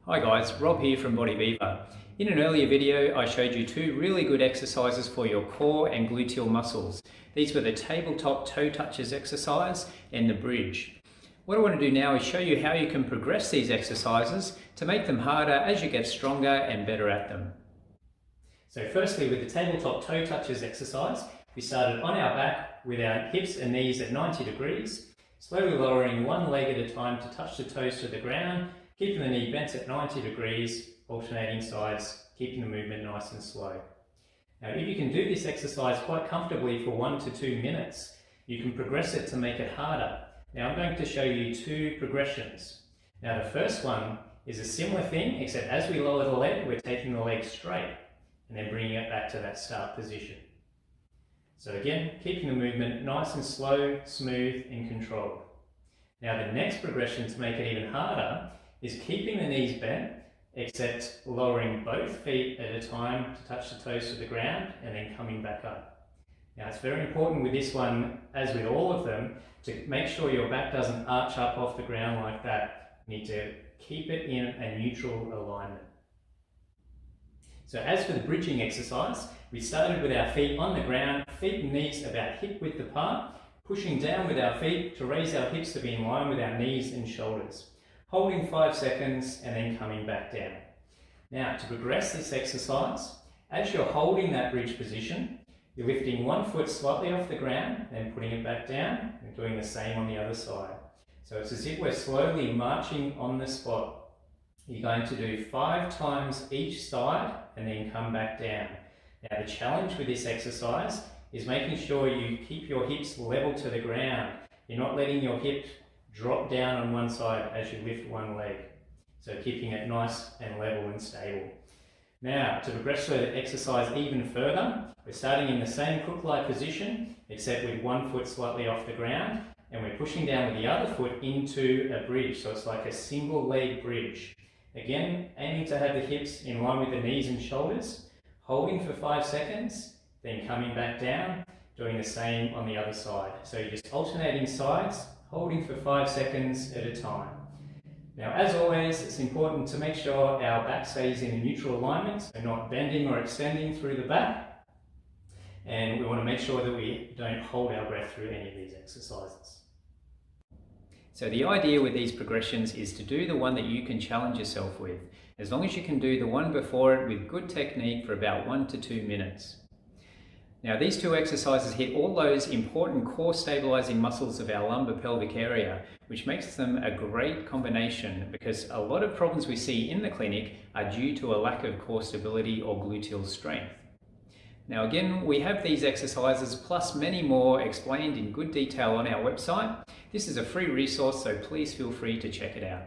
Hi guys, Rob here from Body Viva. In an earlier video, I showed you two really good exercises for your core and gluteal muscles. These were the tabletop toe touches exercise and the bridge. What I want to do now is show you how you can progress these exercises to make them harder as you get stronger and better at them. So firstly, with the tabletop toe touches exercise, we started on our back with our hips and knees at 90 degrees, slowly lowering one leg at a time to touch the toes to the ground, keeping the knee bent at 90 degrees, alternating sides, keeping the movement nice and slow. Now, if you can do this exercise quite comfortably for 1 to 2 minutes, you can progress it to make it harder. Now, I'm going to show you two progressions. Now, the first one is a similar thing, except as we lower the leg, we're taking the leg straight and then bringing it back to that start position. So again, keeping the movement nice and slow, smooth and controlled. Now, the next progression to make it even harder is keeping the knees bent, except lowering both feet at a time to touch the toes to the ground and then coming back up. Now, it's very important with this one, as with all of them, to make sure your back doesn't arch up off the ground like that. You need to keep it in a neutral alignment. So as for the bridging exercise, we started with our feet on the ground, feet and knees about hip width apart, pushing down with our feet to raise our hips to be in line with our knees and shoulders. Holding 5 seconds and then coming back down. Now, to progress this exercise, as you're holding that bridge position, you're lifting one foot slightly off the ground, then putting it back down, and doing the same on the other side. So it's as if we're slowly marching on the spot. You're going to do 5 times each side and then come back down. Now, the challenge with this exercise is making sure you keep your hips level to the ground. You're not letting your hip drop down on one side as you lift one leg. So keeping it nice and level and stable. Now, to progress the exercise even further, we're starting in the same crook-like position, except with one foot slightly off the ground, and we're pushing down with the other foot into a bridge. So it's like a single leg bridge. Again, aiming to have the hips in line with the knees and shoulders, holding for 5 seconds, then coming back down, doing the same on the other side. So you're just alternating sides, holding for 5 seconds at a time. Now, as always, it's important to make sure our back stays in a neutral alignment, so not bending or extending through the back. And we want to make sure that we don't hold our breath through any of these exercises. So the idea with these progressions is to do the one that you can challenge yourself with, as long as you can do the one before it with good technique for about 1 to 2 minutes. Now, these two exercises hit all those important core stabilizing muscles of our lumbar pelvic area, which makes them a great combination because a lot of problems we see in the clinic are due to a lack of core stability or gluteal strength. Now, again, we have these exercises plus many more explained in good detail on our website. This is a free resource, so please feel free to check it out.